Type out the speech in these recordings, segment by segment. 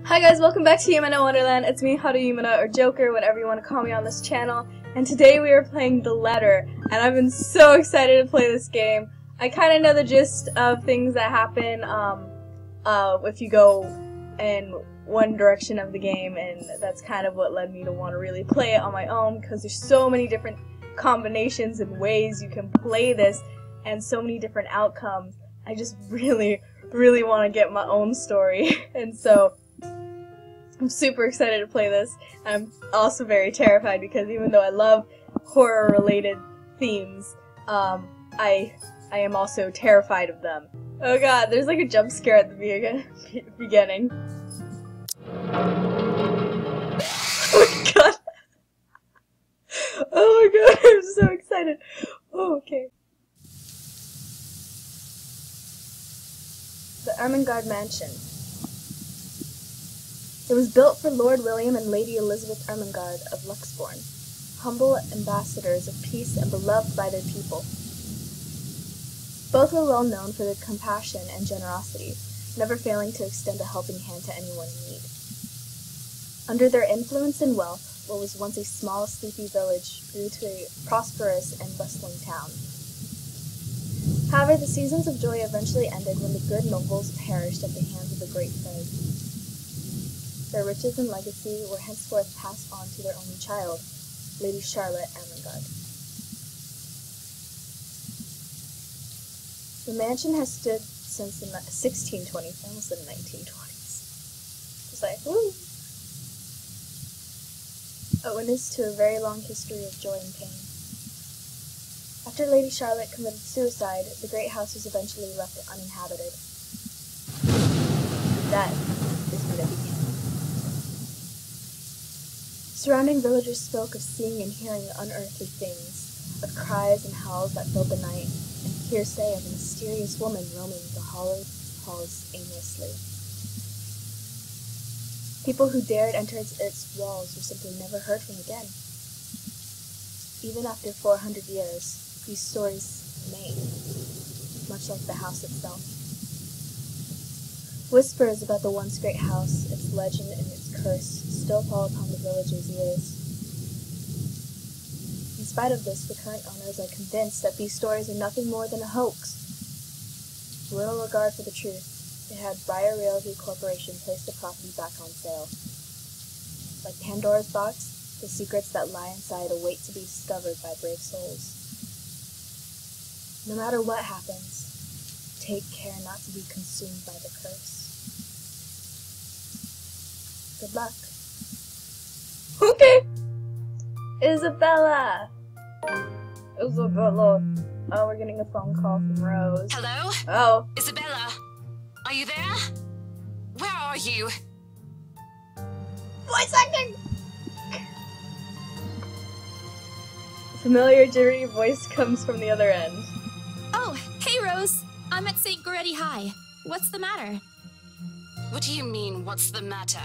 Hi guys, welcome back to Yume Wonderland. It's me, Yume, or Joker, whatever you want to call me on this channel. And today we are playing The Letter, and I've been so excited to play this game. I kind of know the gist of things that happen if you go in one direction of the game, and that's kind of what led me to want to really play it on my own, because there's so many different combinations and ways you can play this, and so many different outcomes. I just really want to get my own story, and so I'm super excited to play this. I'm also very terrified because even though I love horror-related themes, I am also terrified of them. Oh god, there's like a jump scare at the beginning. Oh my god. Oh my god, I'm so excited. Oh, okay. The Ermengarde Mansion. It was built for Lord William and Lady Elizabeth Ermengarde of Luxbourne, humble ambassadors of peace and beloved by their people. Both were well known for their compassion and generosity, never failing to extend a helping hand to anyone in need. Under their influence and wealth, what was once a small, sleepy village grew to a prosperous and bustling town. However, the seasons of joy eventually ended when the good nobles perished at the hands of the Great Plague. Their riches and legacy were henceforth passed on to their only child, Lady Charlotte Ermengarde. The mansion has stood since the 1620s, almost the 1920s. Just like, woo! A witness to a very long history of joy and pain. After Lady Charlotte committed suicide, the great house was eventually left uninhabited. That is when it began. Surrounding villagers spoke of seeing and hearing unearthly things, of cries and howls that filled the night, and hearsay of a mysterious woman roaming the hollowed halls aimlessly. People who dared enter its walls were simply never heard from again. Even after 400 years, these stories remain, much like the house itself. Whispers about the once great house, its legend and its curse, still fall upon the villagers' ears. In spite of this, the current owners are convinced that these stories are nothing more than a hoax. With little regard for the truth, they had Briar Realty Corporation place the property back on sale. Like Pandora's box, the secrets that lie inside await to be discovered by brave souls. No matter what happens, take care not to be consumed by the curse. Good luck. Okay. Isabella. Isabella. Oh, we're getting a phone call from Rose. Hello? Oh. Isabella, are you there? Where are you? Voice acting! A familiar jittery voice comes from the other end. Oh, hey Rose. I'm at St. Goretti High. What's the matter? What do you mean, what's the matter?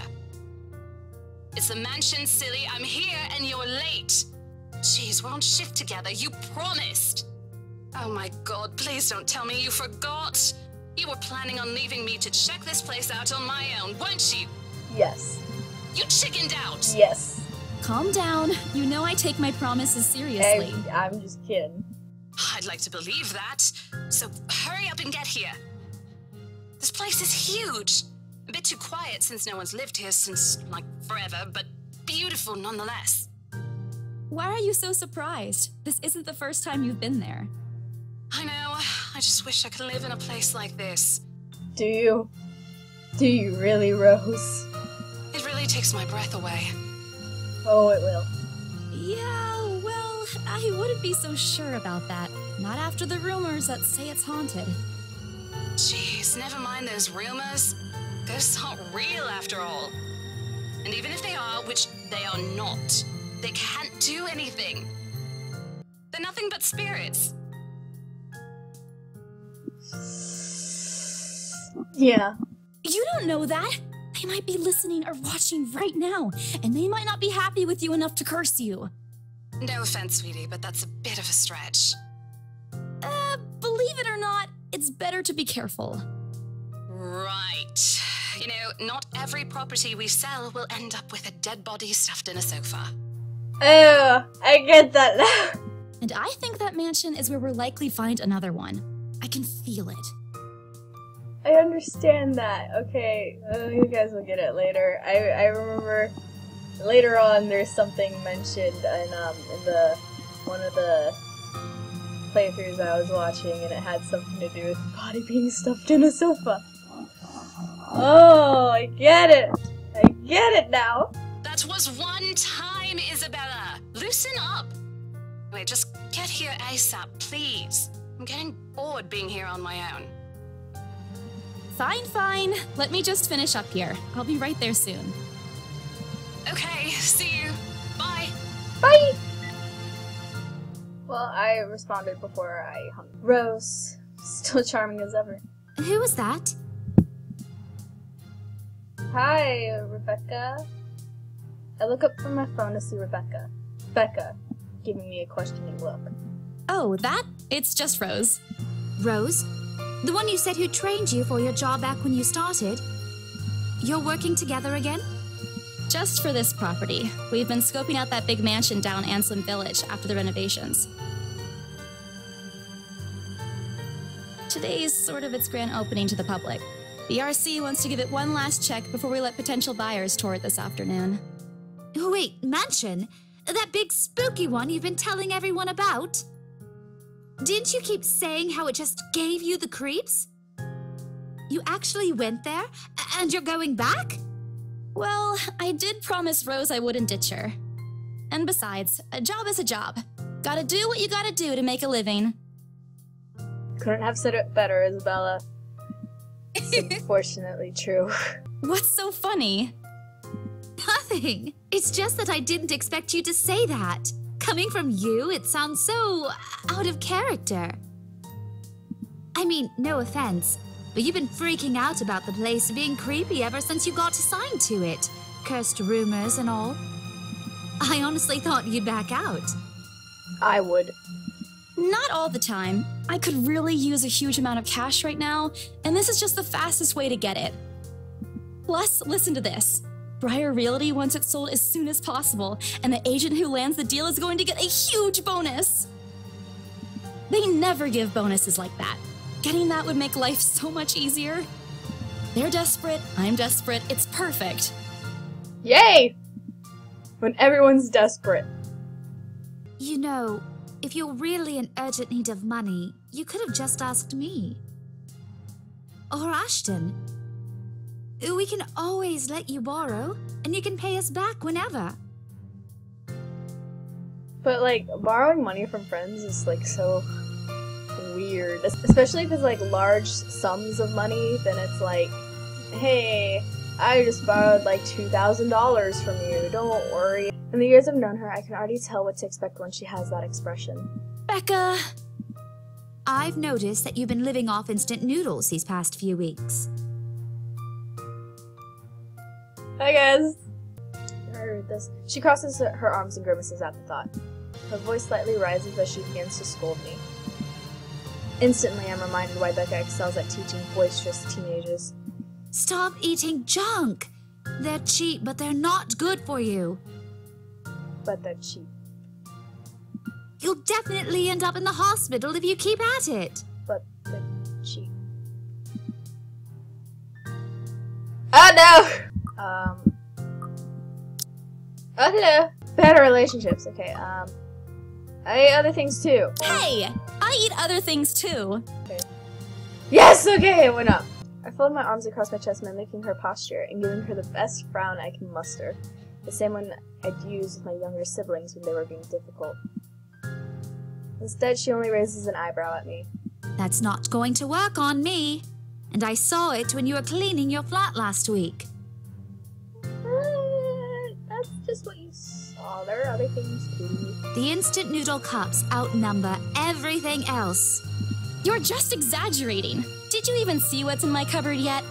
It's the mansion, silly. I'm here and you're late. Jeez, we're on shift together. You promised. Oh my god, please don't tell me you forgot. You were planning on leaving me to check this place out on my own, weren't you? Yes. You chickened out. Yes. Calm down. You know I take my promises seriously. Hey, I'm just kidding. I'd like to believe that. So hurry up and get here. This place is huge. A bit too quiet since no one's lived here since, like, forever, but beautiful nonetheless. Why are you so surprised? This isn't the first time you've been there. I know. I just wish I could live in a place like this. Do you? Do you really, Rose? It really takes my breath away. Oh, it will. Yeah, well, I wouldn't be so sure about that. Not after the rumors that say it's haunted. Jeez, never mind those rumors. Ghosts aren't real after all. And even if they are, which they are not, they can't do anything. They're nothing but spirits. Yeah. You don't know that. They might be listening or watching right now, and they might not be happy with you enough to curse you. No offense, sweetie, but that's a bit of a stretch. Believe it or not, it's better to be careful. Right. You know, not every property we sell will end up with a dead body stuffed in a sofa. Oh, I get that now. And I think that mansion is where we'll likely find another one. I can feel it. I understand that. Okay, you guys will get it later. I remember later on there's something mentioned in the one of the playthroughs I was watching, and it had something to do with the body being stuffed in a sofa. Oh, I get it. I get it now. That was one time, Isabella. Loosen up. Wait, just get here ASAP, please. I'm getting bored being here on my own. Fine, fine. Let me just finish up here. I'll be right there soon. Okay, see you. Bye. Bye! Well, I responded before I hung. Rose, still charming as ever. Who was that? Hi, Rebecca. I look up from my phone to see Rebecca. Becca, giving me a questioning look. Oh, that? It's just Rose. Rose? The one you said who trained you for your job back when you started? You're working together again? Just for this property. We've been scoping out that big mansion down Anselm Village after the renovations. Today's sort of its grand opening to the public. The RC wants to give it one last check before we let potential buyers tour it this afternoon. Oh, wait, mansion? That big spooky one you've been telling everyone about? Didn't you keep saying how it just gave you the creeps? You actually went there? And you're going back? Well, I did promise Rose I wouldn't ditch her. And besides, a job is a job. Gotta do what you gotta do to make a living. Couldn't have said it better, Isabella. It's unfortunately true. What's so funny? Nothing. It's just that I didn't expect you to say that. Coming from you, it sounds so out of character. I mean, no offense, but you've been freaking out about the place being creepy ever since you got assigned to it. Cursed rumors and all. I honestly thought you'd back out. I would. Not all the time. I could really use a huge amount of cash right now, and this is just the fastest way to get it. Plus, listen to this. Briar Realty wants it sold as soon as possible, and the agent who lands the deal is going to get a huge bonus. They never give bonuses like that. Getting that would make life so much easier. They're desperate, I'm desperate, it's perfect. Yay! When everyone's desperate. You know, if you're really in urgent need of money, you could have just asked me. Or Ashton. We can always let you borrow, and you can pay us back whenever. But, like, borrowing money from friends is, like, so weird. Especially if it's, like, large sums of money, then it's like, hey, I just borrowed, like, $2,000 from you, don't worry. In the years I've known her, I can already tell what to expect when she has that expression. Becca! I've noticed that you've been living off instant noodles these past few weeks. Hi guys! I heard this. She crosses her arms and grimaces at the thought. Her voice slightly rises as she begins to scold me. Instantly, I'm reminded why Becca excels at teaching boisterous teenagers. Stop eating junk! They're cheap, but they're not good for you. But they're cheap. You'll definitely end up in the hospital if you keep at it. But they're cheap. Oh no! Oh, hello. Better relationships. Okay, I eat other things too. Hey! I eat other things too. Okay. Yes! Okay, it went up. I fold my arms across my chest, mimicking her posture and giving her the best frown I can muster. The same one I'd use with my younger siblings when they were being difficult. Instead, she only raises an eyebrow at me. That's not going to work on me. And I saw it when you were cleaning your flat last week. That's just what you saw. There are other things too. The instant noodle cups outnumber everything else. You're just exaggerating. Did you even see what's in my cupboard yet?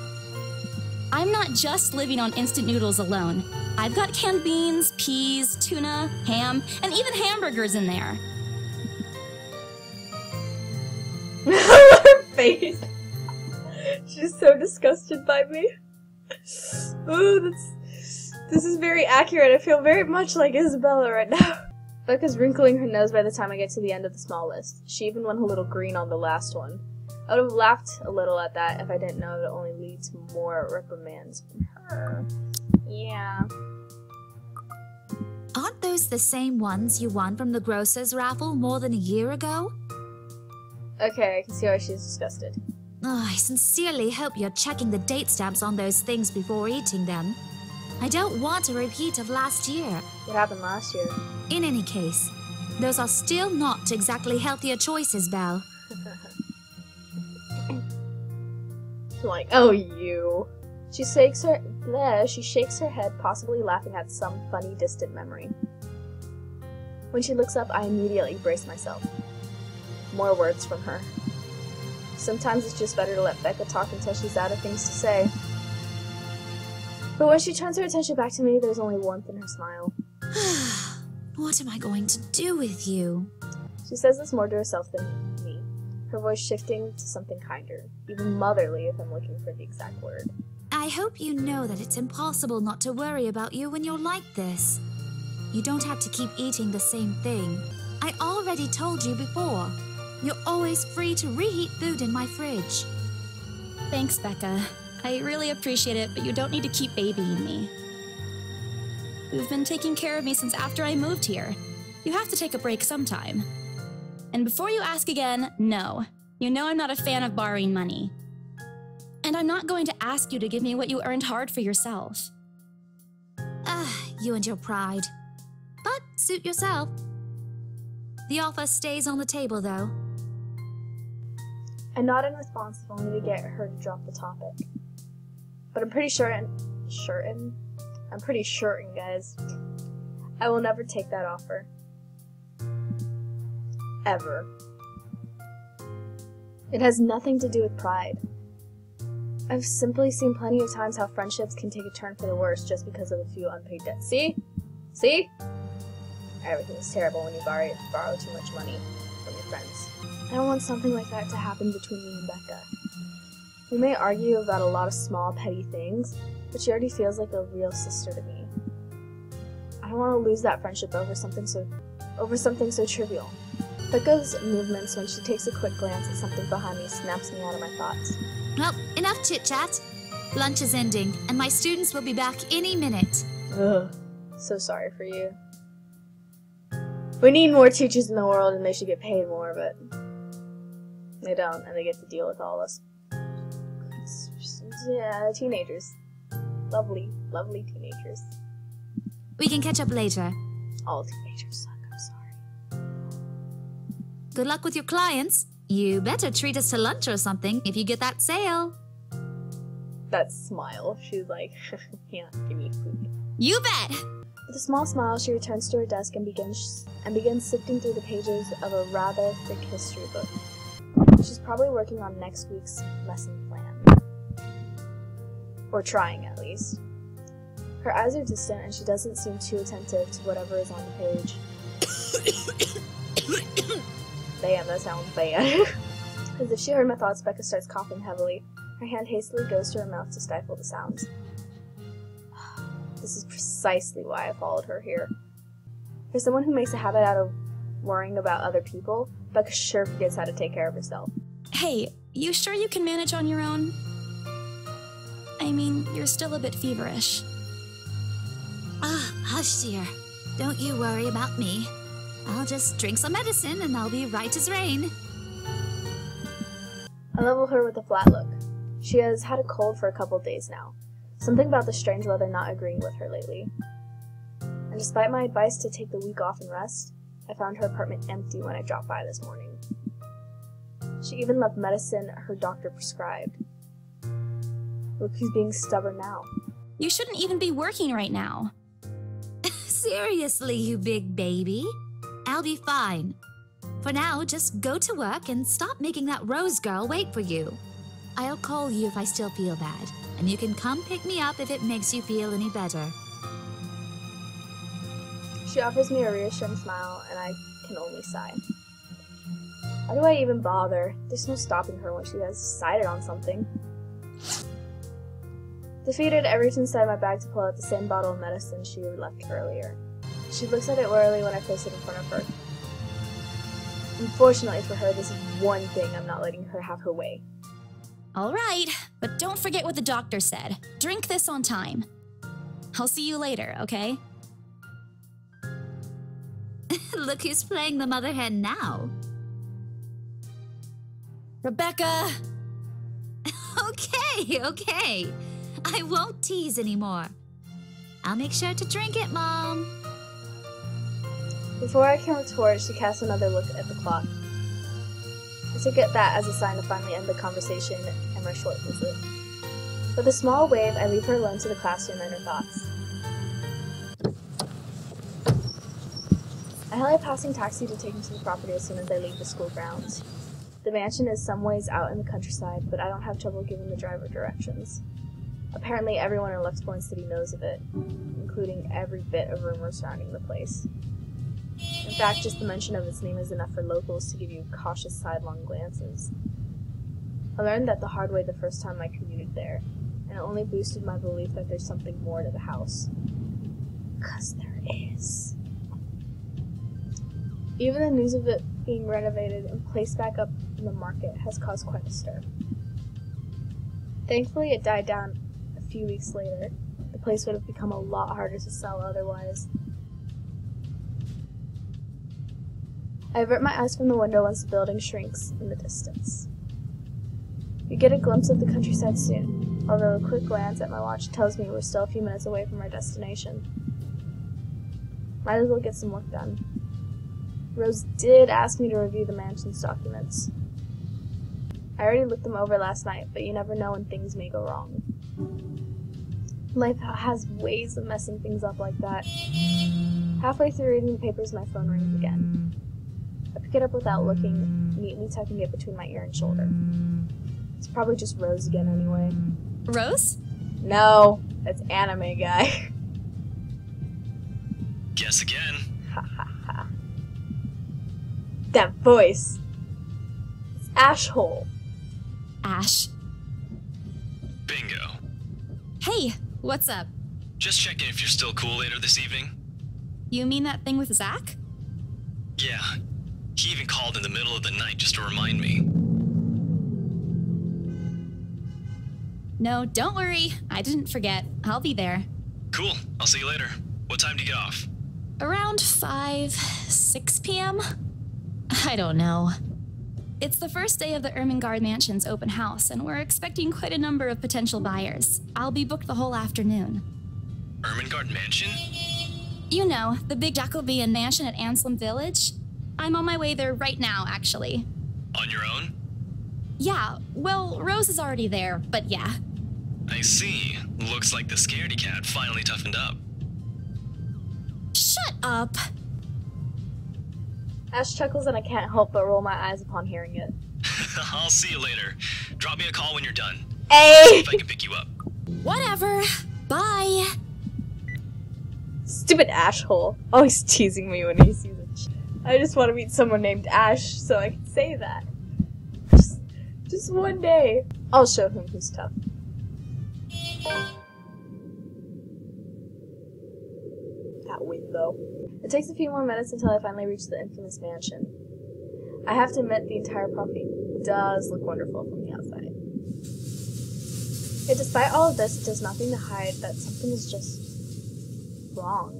I'm not just living on instant noodles alone. I've got canned beans, peas, tuna, ham, and even hamburgers in there. Her face. She's so disgusted by me. Ooh, this is very accurate. I feel very much like Isabella right now. Becca's wrinkling her nose by the time I get to the end of the small list. She even went a little green on the last one. I would have laughed a little at that if I didn't know it would only lead to more reprimands from her. Yeah. Aren't those the same ones you won from the grocer's raffle more than a year ago? Okay, I can see why she's disgusted. Oh, I sincerely hope you're checking the date stamps on those things before eating them. I don't want a repeat of last year. What happened last year? In any case, those are still not exactly healthier choices, Belle. Like, oh, you. She shakes her head, possibly laughing at some funny, distant memory. When she looks up, I immediately brace myself. More words from her. Sometimes it's just better to let Becca talk until she's out of things to say. But when she turns her attention back to me, there's only warmth in her smile. What am I going to do with you? She says this more to herself than me, her voice shifting to something kinder, even motherly if I'm looking for the exact word. I hope you know that it's impossible not to worry about you when you're like this. You don't have to keep eating the same thing. I already told you before. You're always free to reheat food in my fridge. Thanks, Becca. I really appreciate it, but you don't need to keep babying me. You've been taking care of me since after I moved here. You have to take a break sometime. And before you ask again, no. You know I'm not a fan of borrowing money. And I'm not going to ask you to give me what you earned hard for yourself. You and your pride. But suit yourself. The offer stays on the table, though. I nod in response, if only to get her to drop the topic. But I'm pretty certain, guys, I will never take that offer. Ever. It has nothing to do with pride. I've simply seen plenty of times how friendships can take a turn for the worse just because of a few unpaid debts. See? See? Everything is terrible when you borrow too much money from your friends. I don't want something like that to happen between me and Becca. We may argue about a lot of small, petty things, but she already feels like a real sister to me. I don't want to lose that friendship over something so trivial. Becca's movements when she takes a quick glance at something behind me snaps me out of my thoughts. Well, enough chit-chat. Lunch is ending, and my students will be back any minute. Ugh. So sorry for you. We need more teachers in the world, and they should get paid more, but they don't, and they get to deal with all of us. Yeah, teenagers. Lovely, lovely teenagers. We can catch up later. All teenagers suck, I'm sorry. Good luck with your clients. You better treat us to lunch or something if you get that sale. That smile. She's like, yeah, give me food. You bet! With a small smile, she returns to her desk and begins sifting through the pages of a rather thick history book. She's probably working on next week's lesson plan. Or trying, at least. Her eyes are distant, and she doesn't seem too attentive to whatever is on the page. Damn, that sounds bad. As if she heard my thoughts, Becca starts coughing heavily. Her hand hastily goes to her mouth to stifle the sounds. This is precisely why I followed her here. For someone who makes a habit out of worrying about other people, Becca sure forgets how to take care of herself. Hey, you sure you can manage on your own? I mean, you're still a bit feverish. Hush, dear. Don't you worry about me. I'll just drink some medicine and I'll be right as rain. I level her with a flat look. She has had a cold for a couple days now. Something about the strange weather not agreeing with her lately. And despite my advice to take the week off and rest, I found her apartment empty when I dropped by this morning. She even left medicine her doctor prescribed. Look who's being stubborn now. You shouldn't even be working right now. Seriously, you big baby. I'll be fine. For now, just go to work and stop making that Rose girl wait for you. I'll call you if I still feel bad, and you can come pick me up if it makes you feel any better. She offers me a reassuring smile, and I can only sigh. Why do I even bother? There's no stopping her when she has decided on something. Defeated, I reached inside my bag to pull out the same bottle of medicine she left earlier. She looks at it warily when I place it in front of her. Unfortunately for her, this is one thing I'm not letting her have her way. All right, but don't forget what the doctor said. Drink this on time. I'll see you later, okay? Look who's playing the mother hen now. Rebecca! Okay. I won't tease anymore. I'll make sure to drink it, Mom. Before I can retort, she casts another look at the clock. I took that as a sign to finally end the conversation and my short visit. With a small wave, I leave her alone to the classroom and her thoughts. I hail a passing taxi to take me to the property as soon as I leave the school grounds. The mansion is some ways out in the countryside, but I don't have trouble giving the driver directions. Apparently everyone in Luxborn City knows of it, including every bit of rumor surrounding the place. In fact, just the mention of its name is enough for locals to give you cautious sidelong glances. I learned that the hard way the first time I commuted there, and it only boosted my belief that there's something more to the house. 'Cause there is. Even the news of it being renovated and placed back up in the market has caused quite a stir. Thankfully, it died down a few weeks later. The place would have become a lot harder to sell otherwise. I avert my eyes from the window once the building shrinks in the distance. We get a glimpse of the countryside soon, although a quick glance at my watch tells me we're still a few minutes away from our destination. Might as well get some work done. Rose did ask me to review the mansion's documents. I already looked them over last night, but you never know when things may go wrong. Life has ways of messing things up like that. Halfway through reading the papers, my phone rings again. I pick it up without looking, neatly tucking it between my ear and shoulder. It's probably just Rose again anyway. Rose? No, it's anime guy. Guess again. Ha ha ha. That voice. It's Ashhole. Ash. Bingo. Hey, what's up? Just checking if you're still cool later this evening. You mean that thing with Zach? Yeah. He even called in the middle of the night just to remind me. No, don't worry. I didn't forget. I'll be there. Cool. I'll see you later. What time do you get off? Around 6 p.m.? I don't know. It's the first day of the Ermengarde Mansion's open house, and we're expecting quite a number of potential buyers. I'll be booked the whole afternoon. Ermengarde Mansion? You know, the big Jacobean mansion at Anselm Village? I'm on my way there right now, actually. On your own? Yeah, well, Rose is already there, but yeah. I see. Looks like the scaredy cat finally toughened up. Shut up! Ash chuckles and I can't help but roll my eyes upon hearing it. I'll see you later. Drop me a call when you're done. Hey! See if I can pick you up. Whatever. Bye. Stupid Ashhole. Always teasing me when he sees it. I just want to meet someone named Ash so I can say that. Just one day. I'll show him who's tough. That wind, though. It takes a few more minutes until I finally reach the infamous mansion. I have to admit, the entire property does look wonderful from the outside. Yet despite all of this, it does nothing to hide that something is just wrong.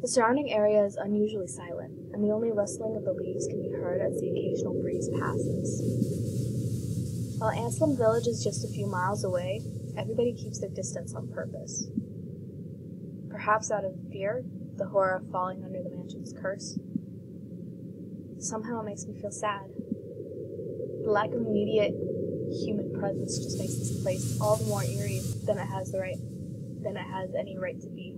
The surrounding area is unusually silent, and the only rustling of the leaves can be heard as the occasional breeze passes. While Anselm Village is just a few miles away, everybody keeps their distance on purpose. Perhaps out of fear, the horror of falling under the mansion's curse. Somehow it makes me feel sad. The lack of immediate human presence just makes this place all the more eerie than it has any right to be.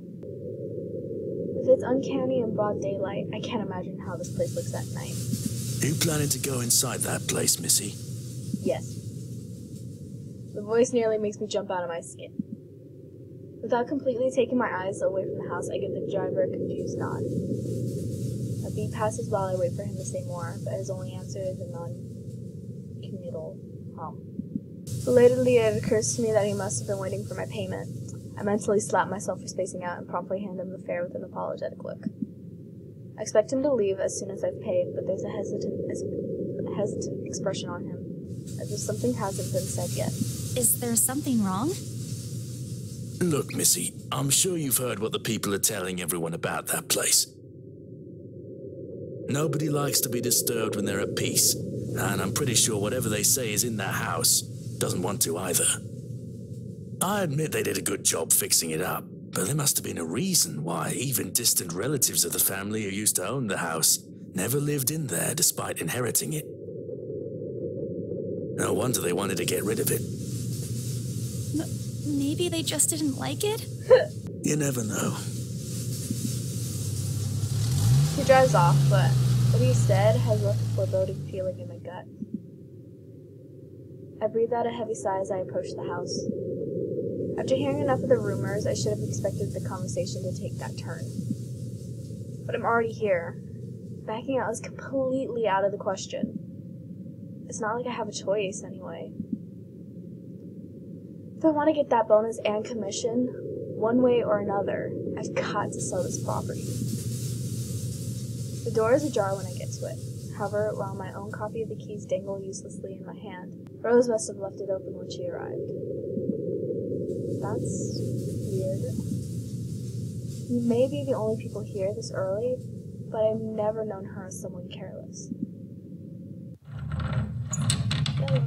If it's uncanny in broad daylight, I can't imagine how this place looks at night. You planning to go inside that place, Missy? Yes. The voice nearly makes me jump out of my skin. Without completely taking my eyes away from the house, I give the driver a confused nod. A beat passes while I wait for him to say more, but his only answer is a non-committal hum. Belatedly, it occurs to me that he must have been waiting for my payment. I mentally slap myself for spacing out and promptly hand him the fare with an apologetic look. I expect him to leave as soon as I've paid, but there's a hesitant expression on him, as if something hasn't been said yet. Is there something wrong? Look, Missy, I'm sure you've heard what the people are telling everyone about that place. Nobody likes to be disturbed when they're at peace, and I'm pretty sure whatever they say is in that house doesn't want to either. I admit they did a good job fixing it up, but there must have been a reason why even distant relatives of the family who used to own the house never lived in there despite inheriting it. No wonder they wanted to get rid of it. Maybe they just didn't like it? You never know. He drives off, but what he said has left a foreboding feeling in my gut. I breathe out a heavy sigh as I approach the house. After hearing enough of the rumors, I should have expected the conversation to take that turn. But I'm already here. Backing out is completely out of the question. It's not like I have a choice, anyway. If I want to get that bonus and commission, one way or another, I've got to sell this property. The door is ajar when I get to it. However, while my own copy of the keys dangle uselessly in my hand, Rose must have left it open when she arrived. That's weird. You may be the only people here this early, but I've never known her as someone careless. Hello.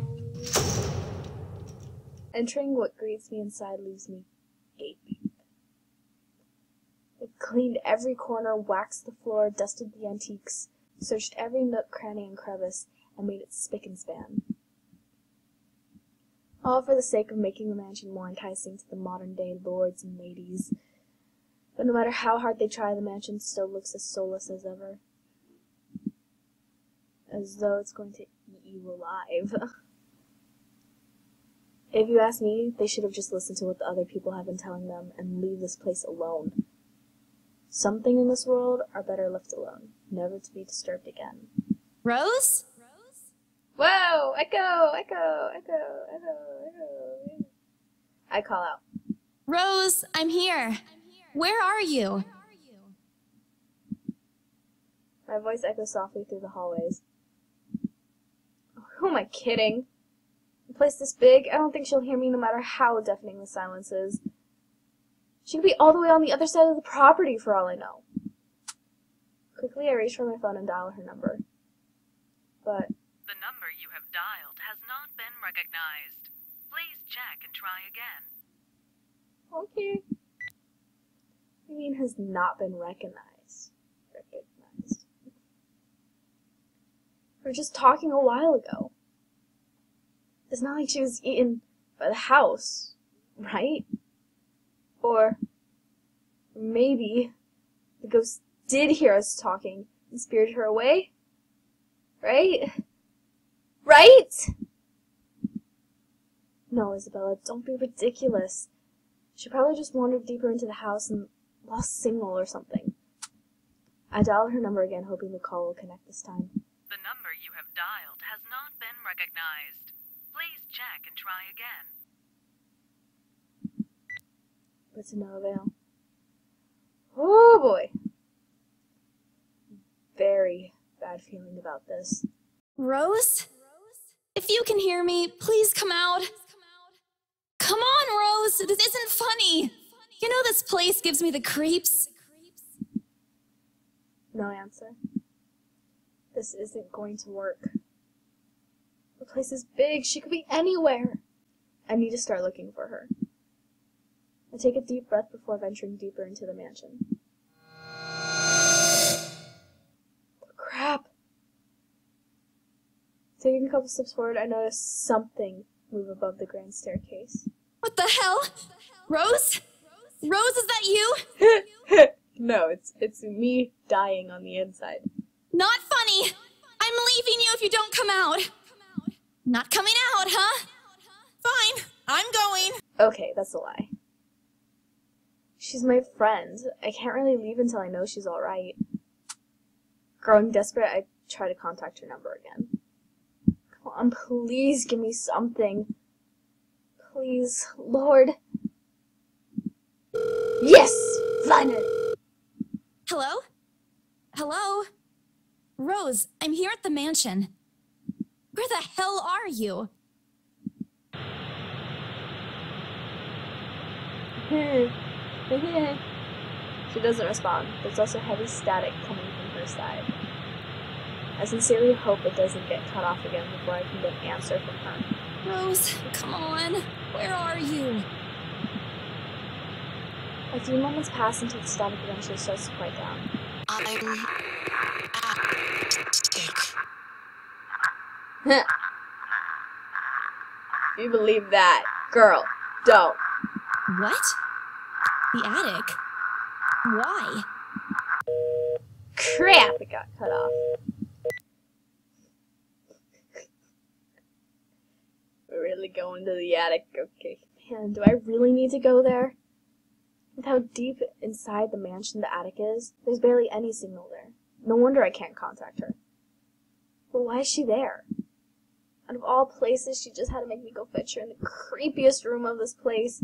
Entering what greets me inside leaves me gaping. They've cleaned every corner, waxed the floor, dusted the antiques, searched every nook, cranny, and crevice, and made it spick and span. All for the sake of making the mansion more enticing to the modern-day lords and ladies. But no matter how hard they try, the mansion still looks as soulless as ever. As though it's going to eat you alive. If you ask me, they should have just listened to what the other people have been telling them and leave this place alone. Some things in this world are better left alone, never to be disturbed again. Rose? Whoa! Echo! Echo! Echo! Echo! Echo! I call out. Rose, I'm here. Where are you? My voice echoes softly through the hallways. Who am I kidding? A place this big, I don't think she'll hear me no matter how deafening the silence is. She could be all the way on the other side of the property for all I know. Quickly, I reach for my phone and dial her number. But the number you have dialed has not been recognized. Please check and try again. okay. I mean, has not been recognized. We were just talking a while ago. It's not like she was eaten by the house, right? Or maybe the ghost did hear us talking and spirited her away? Right? Right? No, Isabella, don't be ridiculous. She probably just wandered deeper into the house and lost signal or something. I dialed her number again, hoping the call will connect this time. The number you have dialed has not been recognized. Please check and try again. But to no avail. Oh boy. Very bad feeling about this. Rose? If you can hear me, please come out. Come on, Rose! This isn't funny! You know this place gives me the creeps. No answer. This isn't going to work. The place is big. She could be anywhere. I need to start looking for her. I take a deep breath before venturing deeper into the mansion. Crap. Taking a couple steps forward, I notice something move above the grand staircase. What the hell? Rose? Rose, is that you? No, it's me dying on the inside. Not funny! I'm leaving you if you don't come out! Not coming out, huh? Fine, I'm going. Okay, that's a lie. She's my friend. I can't really leave until I know she's alright. Growing desperate, I try to contact her number again. Come on, please give me something. Please, Lord. Yes! Finally! Hello? Hello? Rose, I'm here at the mansion. Where the hell are you? She doesn't respond. There's also heavy static coming from her side. I sincerely hope it doesn't get cut off again before I can get an answer from her. Rose, come on. Where are you? A few moments pass until the static eventually starts to quiet down. I'm attic. You believe that? Girl, don't. What? The attic? Why? Crap, it got cut off. We're really going to the attic. Okay. Man, do I really need to go there? With how deep inside the mansion the attic is, there's barely any signal there. No wonder I can't contact her. But why is she there? Out of all places, she just had to make me go fetch her in the creepiest room of this place.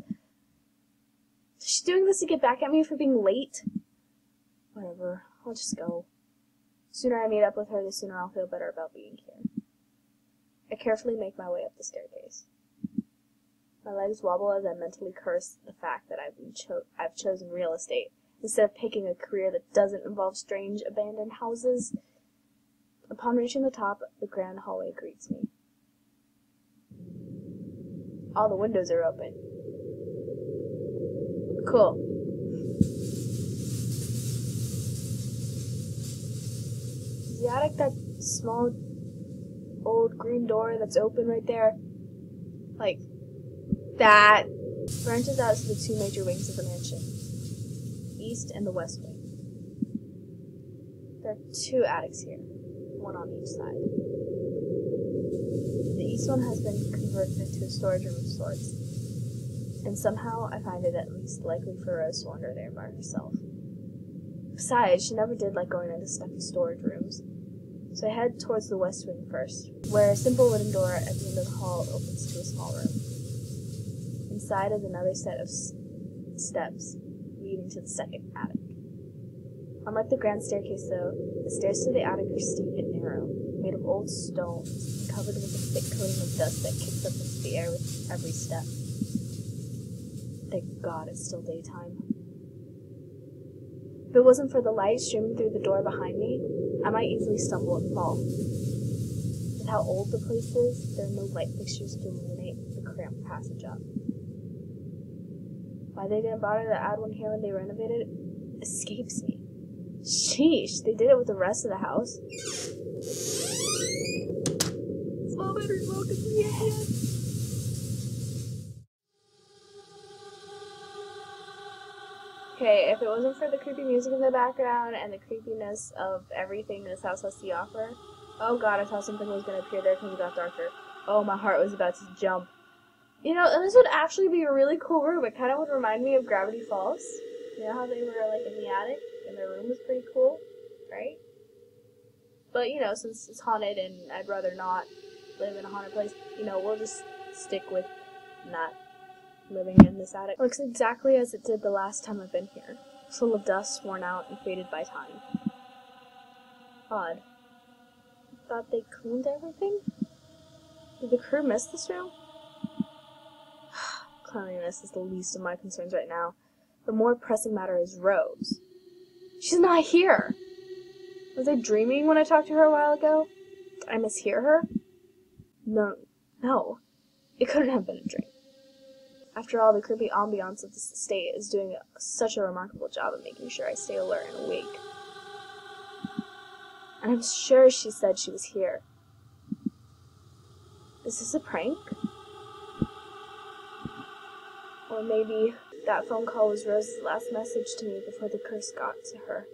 Is she doing this to get back at me for being late? Whatever, I'll just go. The sooner I meet up with her, the sooner I'll feel better about being here. I carefully make my way up the staircase. My legs wobble as I mentally curse the fact that I've chosen real estate instead of picking a career that doesn't involve strange abandoned houses. Upon reaching the top, the grand hallway greets me. All the windows are open. Cool. Is the attic that small old green door that's open right there? Like, that branches out to the two major wings of the mansion, east and the west wing. There are two attics here, one on each side. The east one has been converted into a storage room of sorts, and somehow I find it at least likely for Rose to wander there by herself. Besides, she never did like going into stuffy storage rooms, so I head towards the west wing first, where a simple wooden door at the end of the hall opens to a small room. Inside is another set of steps leading to the second attic. Unlike the grand staircase, though, the stairs to the attic are steep and narrow, made of old stones and covered with a thick coating of dust that kicks up into the air with every step. Thank God it's still daytime. If it wasn't for the light streaming through the door behind me, I might easily stumble and fall. With how old the place is, there are no light fixtures to illuminate the cramped passage up. Why they didn't bother to add one here when they renovated it escapes me. Sheesh, they did it with the rest of the house. Small bedroom, welcome to the end. Okay, if it wasn't for the creepy music in the background and the creepiness of everything this house has to offer, oh god, I thought something was going to appear there because it got darker. Oh, my heart was about to jump. You know, and this would actually be a really cool room. It kind of would remind me of Gravity Falls. You know how they were, like, in the attic? And their room was pretty cool, right? But, you know, since it's haunted and I'd rather not live in a haunted place, you know, we'll just stick with not living in this attic. It looks exactly as it did the last time I've been here. Full of dust, worn out, and faded by time. Odd. Thought they cleaned everything? Did the crew miss this room? Cleanliness is the least of my concerns right now. The more pressing matter is Rose. She's not here! Was I dreaming when I talked to her a while ago? Did I mishear her? No. It couldn't have been a dream. After all, the creepy ambiance of this estate is doing such a remarkable job of making sure I stay alert and awake. And I'm sure she said she was here. Is this a prank? Or maybe that phone call was Rose's last message to me before the curse got to her.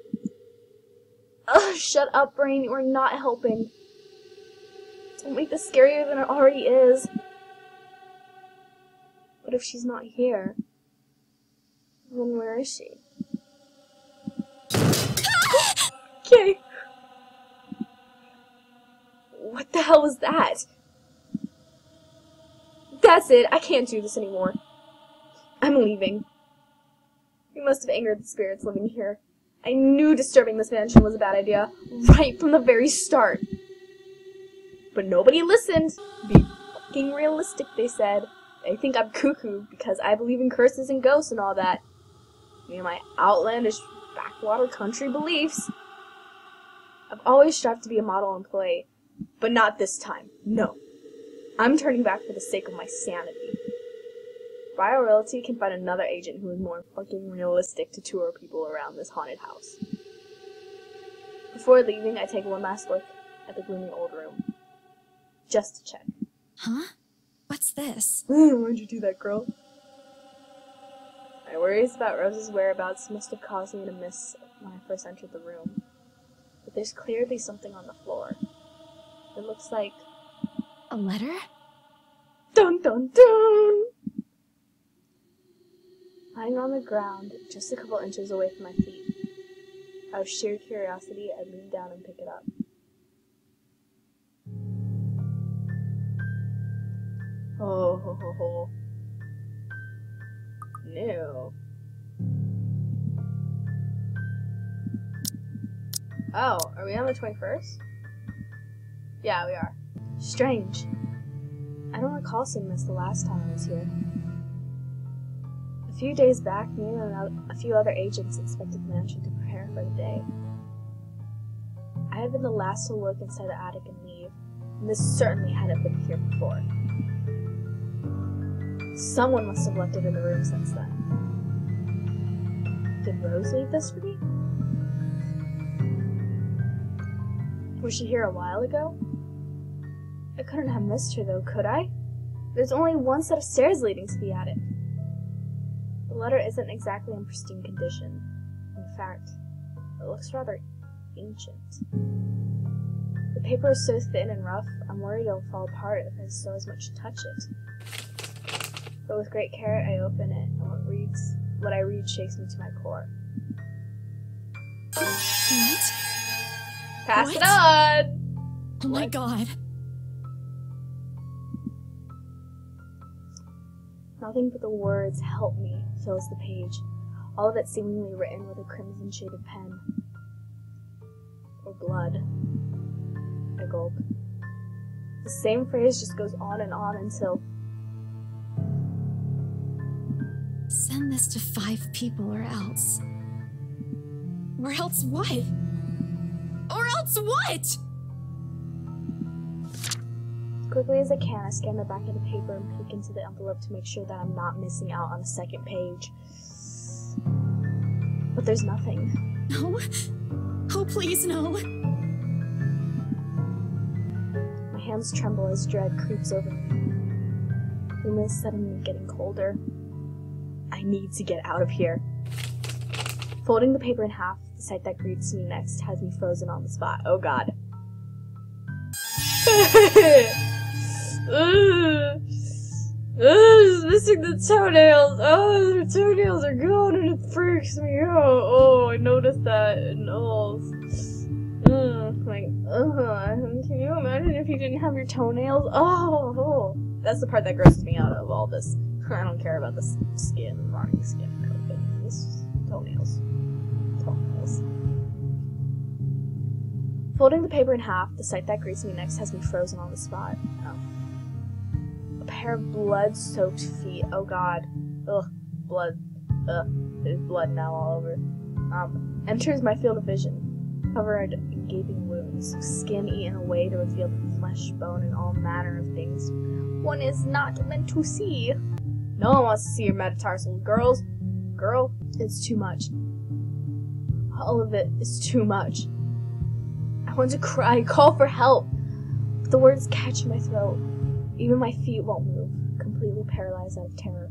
Ugh, shut up, brain, you are not helping. Don't make this scarier than it already is. But if she's not here, then where is she? Okay. What the hell was that? That's it. I can't do this anymore. I'm leaving. We must have angered the spirits living here. I knew disturbing this mansion was a bad idea, right from the very start. But nobody listened. Be fucking realistic, they said. They think I'm cuckoo because I believe in curses and ghosts and all that. Me and my outlandish backwater country beliefs. I've always strived to be a model employee, but not this time. No. I'm turning back for the sake of my sanity. Briar Realty can find another agent who is more fucking realistic to tour people around this haunted house. Before leaving, I take one last look at the gloomy old room. Just to check. Huh? What's this? Why'd you do that, girl? My worries about Rose's whereabouts must have caused me to miss when I first entered the room. But there's clearly something on the floor. It looks like... A letter? Dun dun dun! Lying on the ground, just a couple inches away from my feet. Out of sheer curiosity, I lean down and pick it up. Oh, ho, ho, ho. New. Oh, are we on the 21st? Yeah, we are. Strange. I don't recall seeing this the last time I was here. A few days back, me and a few other agents inspected the mansion to prepare for the day. I had been the last to look inside the attic and leave, and this certainly hadn't been here before. Someone must have left it in the room since then. Did Rose leave this for me? Was she here a while ago? I couldn't have missed her though, could I? There's only one set of stairs leading to the attic. The letter isn't exactly in pristine condition. In fact, it looks rather ancient. The paper is so thin and rough, I'm worried it'll fall apart if I so as much touch it. But with great care, I open it, and what I read shakes me to my core. What? Pass What? it on! Oh my god. Nothing but the words "help me" fills the page, all of it seemingly written with a crimson shaded pen. Or blood. I gulp. The same phrase just goes on until... Send this to 5 people or else. Or else what? Or else what? Quickly as I can, I scan the back of the paper and peek into the envelope to make sure that I'm not missing out on the second page. But there's nothing. No. Oh, please, no. My hands tremble as dread creeps over me. The room is suddenly getting colder. I need to get out of here. Folding the paper in half, the sight that greets me next has me frozen on the spot. Oh god. Just missing the toenails. Oh, the toenails are gone and it freaks me out. Oh, I noticed that. And can you imagine if you didn't have your toenails? Oh, that's the part that grosses me out of all this. I don't care about the skin, rotting skin, but this toenails. Toenails. Folding the paper in half, the sight that greets me next has me frozen on the spot. Oh. A pair of blood-soaked feet. Oh god. Ugh. Blood. Ugh. There's blood now all over. Enters my field of vision. Covered in gaping wounds. Skin eaten away to reveal the flesh, bone, and all manner of things one is not meant to see. No one wants to see your metatarsal, girls. Girl, it's too much. All of it is too much. I want to cry, call for help, but the words catch in my throat. Even my feet won't move, completely paralyzed out of terror.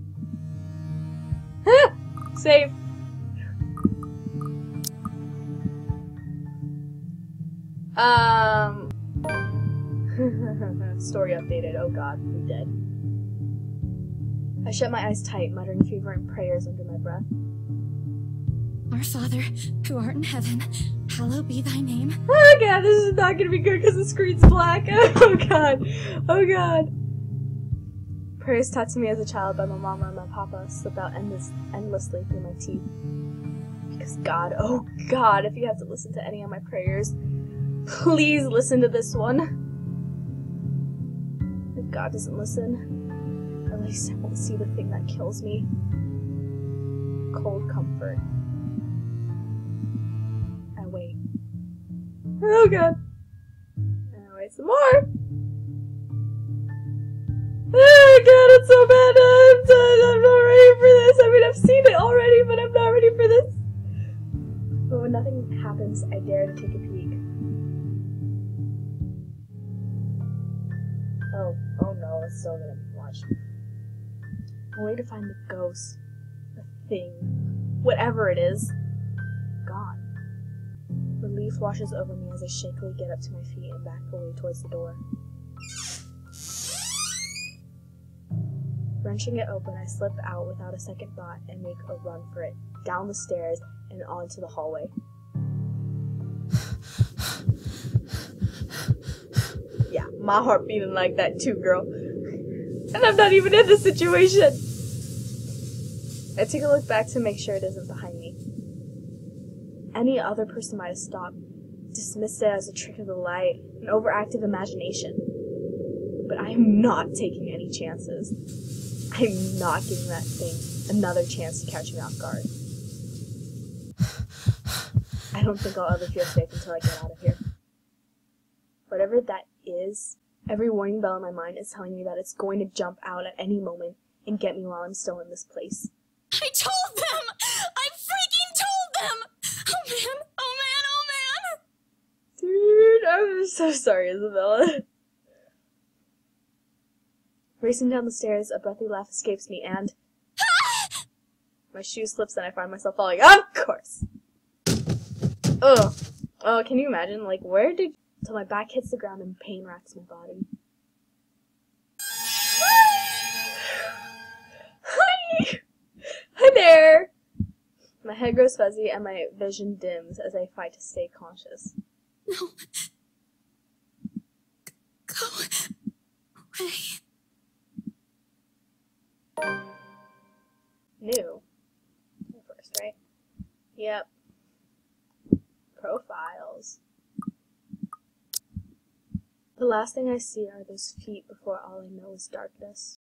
Save. Story updated. Oh god, we're dead. I shut my eyes tight, muttering fervent prayers under my breath. Our Father, who art in heaven, hallowed be thy name. Oh god, this is not gonna be good because the screen's black. Oh god. Oh god. Prayers taught to me as a child by my mama and my papa slipped out endlessly through my teeth. Because God, oh God, if you have to listen to any of my prayers, please listen to this one. If God doesn't listen, at least I won't see the thing that kills me. Cold comfort. I wait. Oh God. And I wait some more. Oh God, it's so bad. I'm not ready for this. I mean, I've seen it already, but I'm not ready for this. But when nothing happens, I dare to take a peek. Oh no, it's still gonna be watched. Only to find the ghost, the thing, whatever it is, gone. Relief washes over me as I shakily get up to my feet and back away towards the door. Wrenching it open, I slip out without a second thought and make a run for it, down the stairs and onto the hallway. Yeah, my heart beating like that too, girl. And I'm not even in the situation. I take a look back to make sure it isn't behind me. Any other person might have stopped, dismissed it as a trick of the light, an overactive imagination. But I am not taking any chances. I'm not giving that thing another chance to catch me off guard. I don't think I'll ever feel safe until I get out of here. Whatever that is, every warning bell in my mind is telling me that it's going to jump out at any moment and get me while I'm still in this place. I told them! I freaking told them! Oh man, oh man, oh man! Dude, I'm so sorry, Isabella. Racing down the stairs, a breathy laugh escapes me and... my shoe slips and I find myself falling. Of course! Ugh. Oh, can you imagine? Like, where did... Till my back hits the ground and pain racks my body. Hi! Hi there! My head grows fuzzy and my vision dims as I fight to stay conscious. No. Go away. New. First, right? Yep. Profiles. The last thing I see are those feet before all I know is darkness.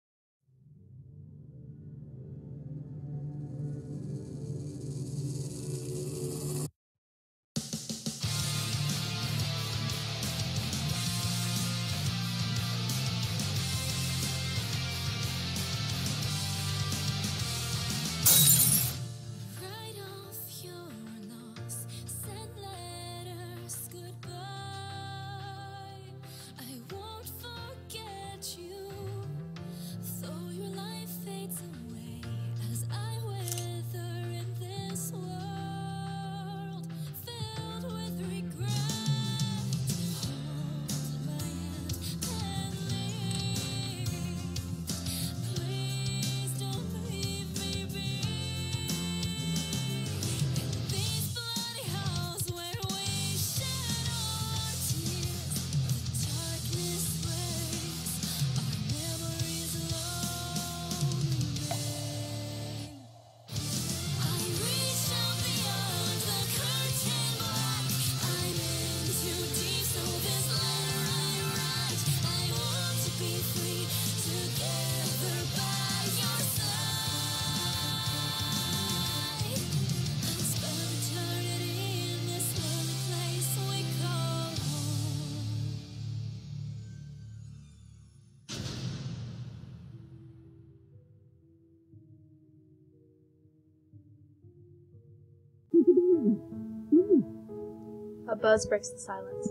A buzz breaks the silence.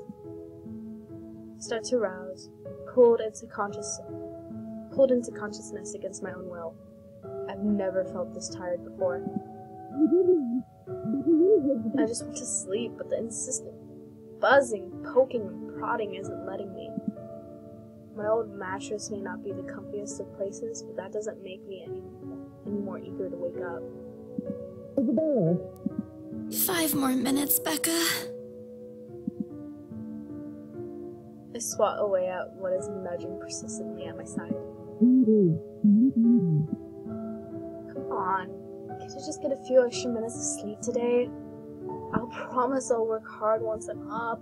Start to rouse, pulled into consciousness against my own will. I've never felt this tired before. I just want to sleep, but the insistent buzzing, poking, and prodding isn't letting me. My old mattress may not be the comfiest of places, but that doesn't make me any more eager to wake up. 5 more minutes, Becca. I swat away at what is nudging persistently at my side. Come on, can't I just get a few extra minutes of sleep today? I'll promise I'll work hard once I'm up.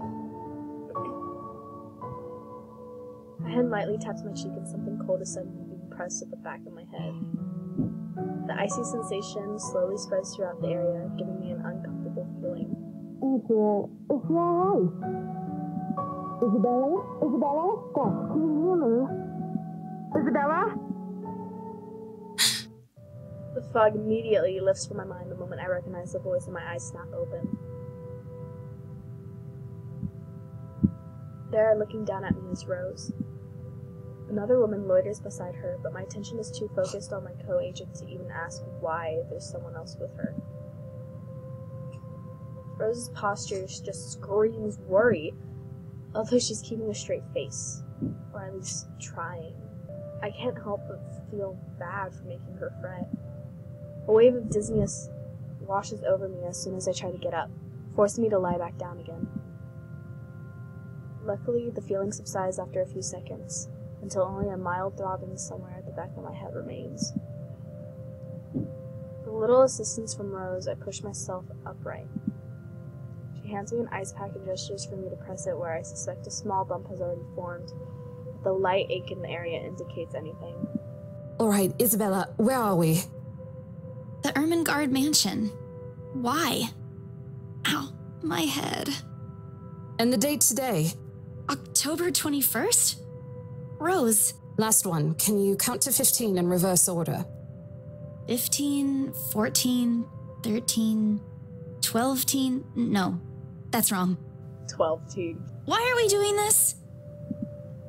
My hand lightly taps my cheek and something cold is suddenly being pressed at the back of my head. The icy sensation slowly spreads throughout the area, giving me an uncomfortable feeling. Isabella? Stop. Can you hear me? Isabella? The fog immediately lifts from my mind the moment I recognize the voice and my eyes snap open. There, looking down at me, is Rose. Another woman loiters beside her, but my attention is too focused on my co-agent to even ask why there's someone else with her. Rose's posture just screams worry, although she's keeping a straight face, or at least trying. I can't help but feel bad for making her fret. A wave of dizziness washes over me as soon as I try to get up, forcing me to lie back down again. Luckily, the feeling subsides after a few seconds, until only a mild throbbing somewhere at the back of my head remains. With a little assistance from Rose, I push myself upright. She hands me an ice pack and gestures for me to press it where I suspect a small bump has already formed, but the light ache in the area indicates anything. All right, Isabella, where are we? The Ermengarde mansion. Why? Ow, my head. And the date today? October 21st? Rose. Last one. Can you count to 15 in reverse order? 15, 14, 13, 12 teen. No, that's wrong. 12 teen. Why are we doing this?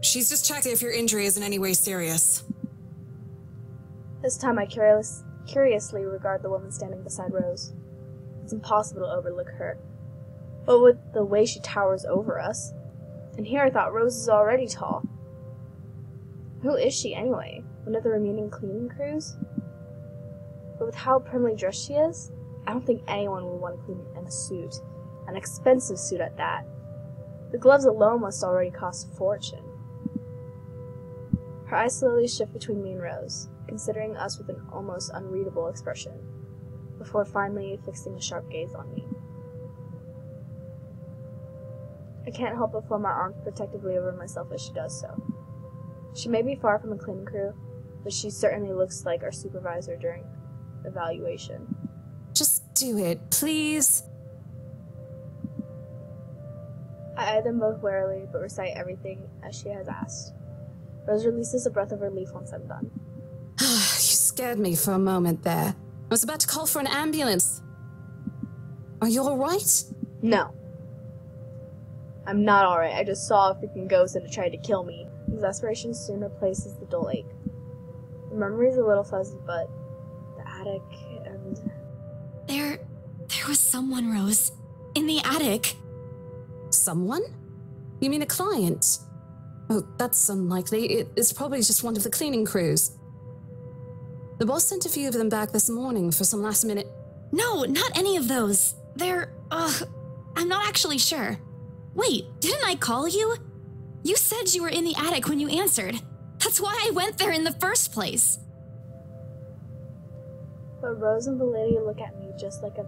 She's just checking if your injury is in any way serious. This time I curiously regard the woman standing beside Rose. It's impossible to overlook her. But with the way she towers over us, and here I thought Rose is already tall. Who is she anyway? One of the remaining cleaning crews? But with how primly dressed she is, I don't think anyone would want to clean in a suit. An expensive suit at that. The gloves alone must already cost a fortune. Her eyes slowly shift between me and Rose, considering us with an almost unreadable expression, before finally fixing a sharp gaze on me. I can't help but fold my arms protectively over myself as she does so. She may be far from the cleaning crew, but she certainly looks like our supervisor during evaluation. Just do it, please. I eye them both warily, but recite everything as she has asked. Rose releases a breath of relief once I'm done. You scared me for a moment there. I was about to call for an ambulance. Are you all right? No. I'm not alright. I just saw a freaking ghost and it tried to kill me. Exasperation soon replaces the dull ache. The memory's a little fuzzy, but the attic and... There was someone, Rose. In the attic. Someone? You mean a client? Oh, that's unlikely. It's probably just one of the cleaning crews. The boss sent a few of them back this morning for some last minute... No, not any of those. I'm not actually sure. Wait, didn't I call you? You said you were in the attic when you answered. That's why I went there in the first place. But Rose and the lady look at me just like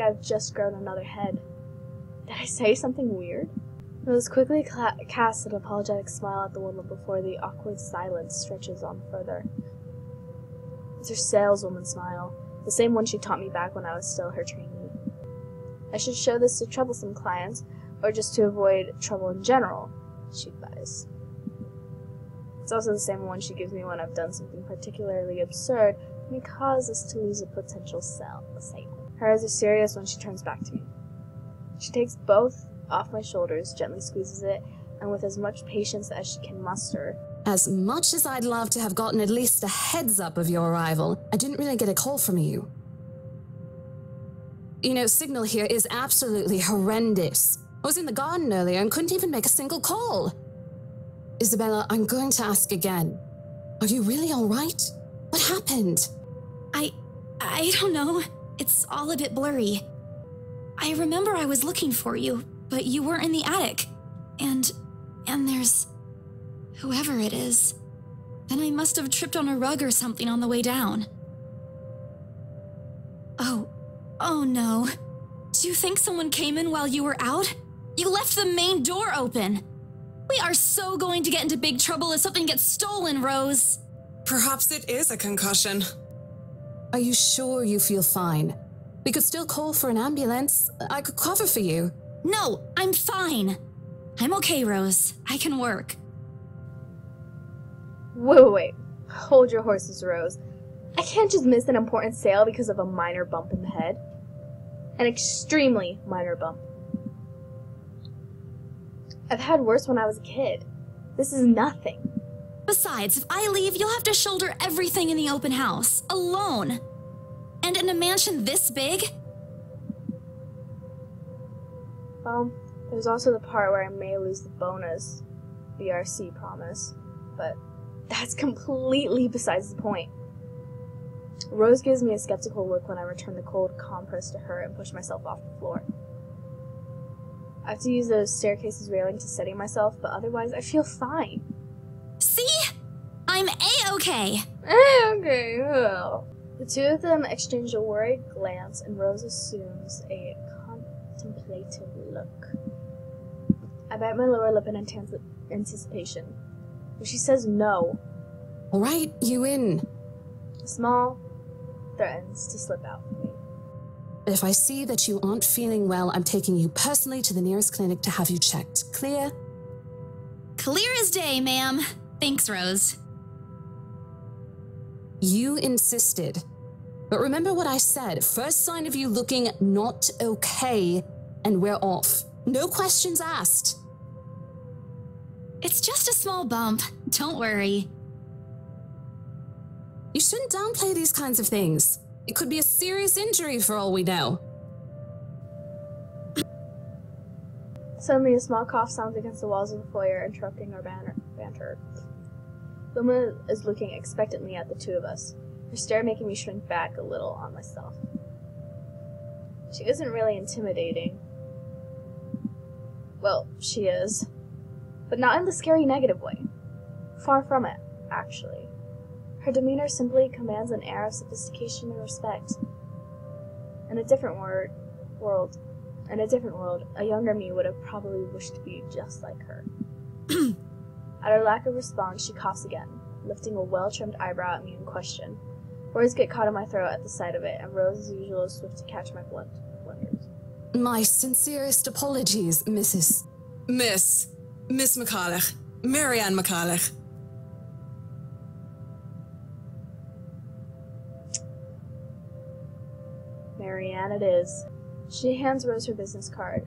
I've just grown another head. Did I say something weird? Rose quickly casts an apologetic smile at the woman before the awkward silence stretches on further. It's her saleswoman smile, the same one she taught me back when I was still her trainee. I should show this to troublesome clients, or just to avoid trouble in general, she advised. It's also the same one she gives me when I've done something particularly absurd that may cause us to lose a potential sale. Her eyes are serious when she turns back to me. She takes both off my shoulders, gently squeezes it, and with as much patience as she can muster. As much as I'd love to have gotten at least a heads up of your arrival, I didn't really get a call from you. You know, signal here is absolutely horrendous. I was in the garden earlier and couldn't even make a single call. Isabella, I'm going to ask again. Are you really all right? What happened? I don't know. It's all a bit blurry. I remember I was looking for you, but you weren't in the attic. And there's... whoever it is. Then I must have tripped on a rug or something on the way down. Oh no. Do you think someone came in while you were out? You left the main door open. We are so going to get into big trouble if something gets stolen, Rose. Perhaps it is a concussion. Are you sure you feel fine? We could still call for an ambulance. I could cover for you. No, I'm fine. I'm okay, Rose. I can work. Wait. Hold your horses, Rose. I can't just miss an important sale because of a minor bump in the head. An extremely minor bump. I've had worse when I was a kid. This is nothing. Besides, if I leave, you'll have to shoulder everything in the open house, alone. And in a mansion this big? Well, there's also the part where I may lose the bonus, BRC promise, but that's completely besides the point. Rose gives me a skeptical look when I return the cold compress to her and push myself off the floor. I have to use those staircases railing to steady myself, but otherwise I feel fine. See? I'm A-okay. A-okay, well. The two of them exchange a worried glance, and Rose assumes a contemplative look. I bite my lower lip in anticipation. But she says no. All right, you in. Small threatens to slip out for me. If I see that you aren't feeling well, I'm taking you personally to the nearest clinic to have you checked. Clear? Clear as day, ma'am. Thanks, Rose. You insisted. But remember what I said. First sign of you looking not okay, and we're off. No questions asked. It's just a small bump. Don't worry. You shouldn't downplay these kinds of things. It could be a serious injury for all we know. Suddenly, a small cough sounds against the walls of the foyer, interrupting our banter. Luma is looking expectantly at the two of us, her stare making me shrink back a little on myself. She isn't really intimidating. Well, she is. But not in the scary negative way. Far from it, actually. Her demeanor simply commands an air of sophistication and respect. In a different world, a younger me would have probably wished to be just like her. At her lack of response, she coughs again, lifting a well-trimmed eyebrow at me in question. Words get caught in my throat at the sight of it, and Rose, as usual, is swift to catch my blunders. My sincerest apologies, Miss McCulloch. Marianne McCulloch. Marianne it is. She hands Rose her business card.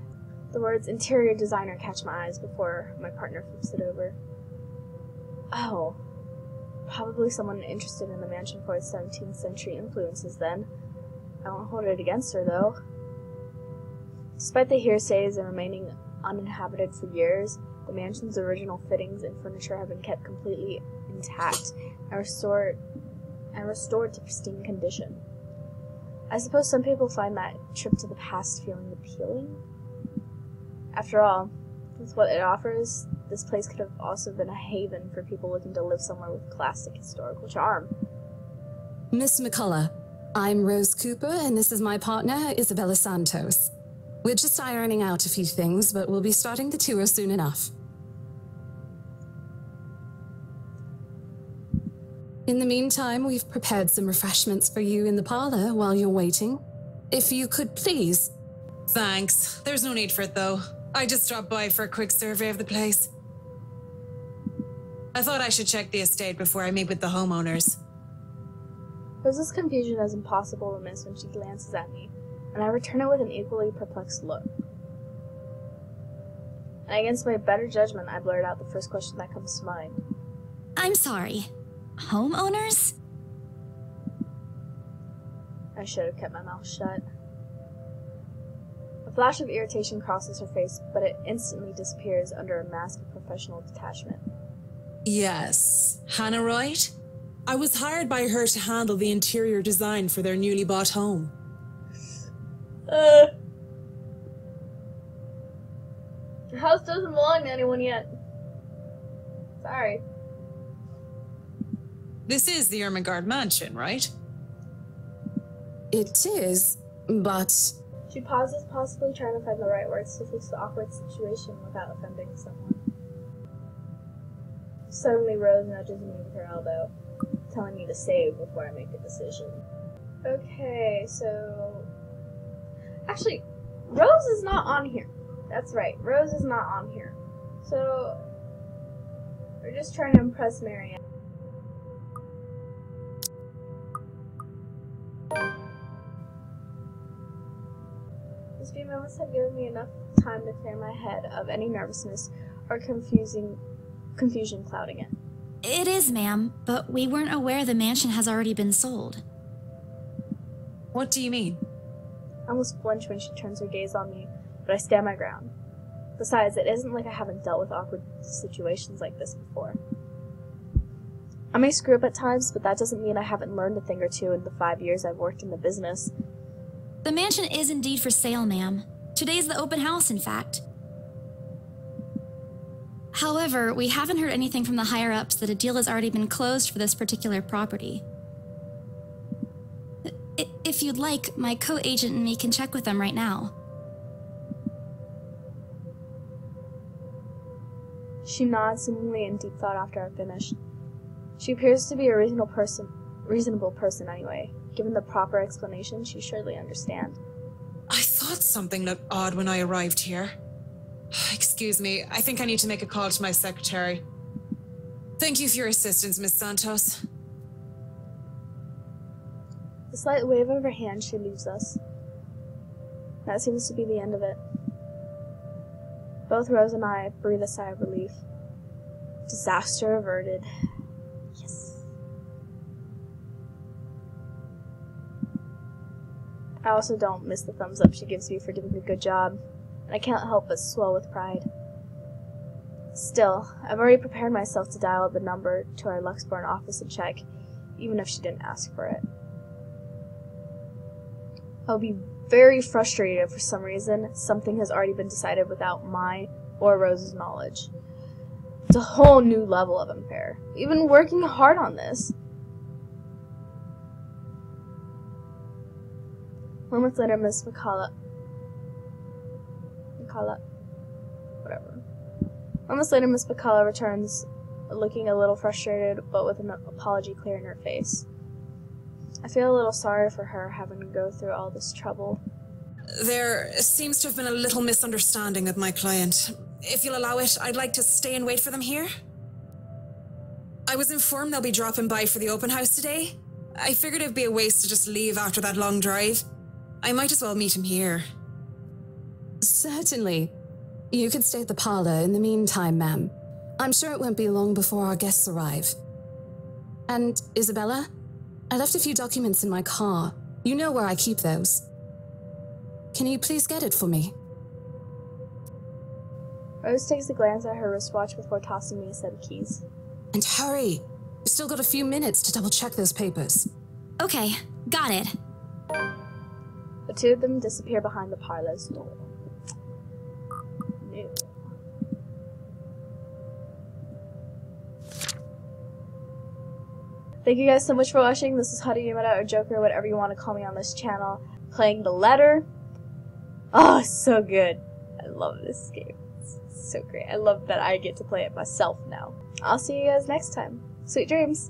The words interior designer catch my eyes before my partner flips it over. Oh. Probably someone interested in the mansion for its 17th century influences then. I won't hold it against her, though. Despite the hearsays and remaining uninhabited for years, the mansion's original fittings and furniture have been kept completely intact and restored to pristine condition. I suppose some people find that trip to the past feeling appealing. After all, with what it offers, this place could have also been a haven for people looking to live somewhere with classic historical charm. Miss McCullough, I'm Rose Cooper, and this is my partner, Isabella Santos. We're just ironing out a few things, but we'll be starting the tour soon enough. In the meantime, we've prepared some refreshments for you in the parlor while you're waiting. If you could please... Thanks. There's no need for it, though. I just dropped by for a quick survey of the place. I thought I should check the estate before I meet with the homeowners. Rose's confusion is impossible to miss when she glances at me, and I return it with an equally perplexed look. And against my better judgment, I blurt out the first question that comes to mind. I'm sorry. Homeowners? I should have kept my mouth shut. A flash of irritation crosses her face, but it instantly disappears under a mask of professional detachment. Yes. Hannah, right? I was hired by her to handle the interior design for their newly bought home. The house doesn't belong to anyone yet. Sorry. This is the Ermengarde mansion, right? It is, but... She pauses, possibly trying to find the right words to fix the awkward situation without offending someone. Suddenly, Rose nudges me with her elbow, telling me to save before I make a decision. Okay, so... Actually, Rose is not on here. That's right, Rose is not on here. So, we're just trying to impress Marianne. These few moments have given me enough time to clear my head of any nervousness or confusion clouding it. It is, ma'am, but we weren't aware the mansion has already been sold. What do you mean? I almost flinch when she turns her gaze on me, but I stand my ground. Besides, it isn't like I haven't dealt with awkward situations like this before. I may screw up at times, but that doesn't mean I haven't learned a thing or two in the 5 years I've worked in the business. The mansion is indeed for sale, ma'am. Today's the open house, in fact. However, we haven't heard anything from the higher-ups that a deal has already been closed for this particular property. If you'd like, my co-agent and me can check with them right now. She nods seemingly in deep thought after I've finished. She appears to be a reasonable person anyway. Given the proper explanation, she surely understand. I thought something looked odd when I arrived here. Excuse me, I think I need to make a call to my secretary. Thank you for your assistance, Miss Santos. The slight wave of her hand, she leaves us. That seems to be the end of it. Both Rose and I breathe a sigh of relief. Disaster averted. Yes. I also don't miss the thumbs up she gives me for doing a good job, and I can't help but swell with pride. Still, I've already prepared myself to dial the number to our Luxborn office and check, even if she didn't ask for it. I'll be very frustrated if for some reason something has already been decided without my or Rose's knowledge. It's a whole new level of unfair. We've been working hard on this. Moments later, Miss Moments later, Miss McCullough returns, looking a little frustrated, but with an apology clear in her face. I feel a little sorry for her having to go through all this trouble. There seems to have been a little misunderstanding with my client. If you'll allow it, I'd like to stay and wait for them here. I was informed they'll be dropping by for the open house today. I figured it'd be a waste to just leave after that long drive. I might as well meet him here. Certainly. You could stay at the parlor in the meantime, ma'am. I'm sure it won't be long before our guests arrive. And, Isabella, I left a few documents in my car. You know where I keep those. Can you please get it for me? Rose takes a glance at her wristwatch before tossing me a set of keys. And hurry! We've still got a few minutes to double-check those papers. Okay, got it. The two of them disappear behind the parlor's door. New. Thank you guys so much for watching. This is Hare or Joker, whatever you want to call me on this channel. Playing the letter. Oh, it's so good. I love this game. It's so great. I love that I get to play it myself now. I'll see you guys next time. Sweet dreams.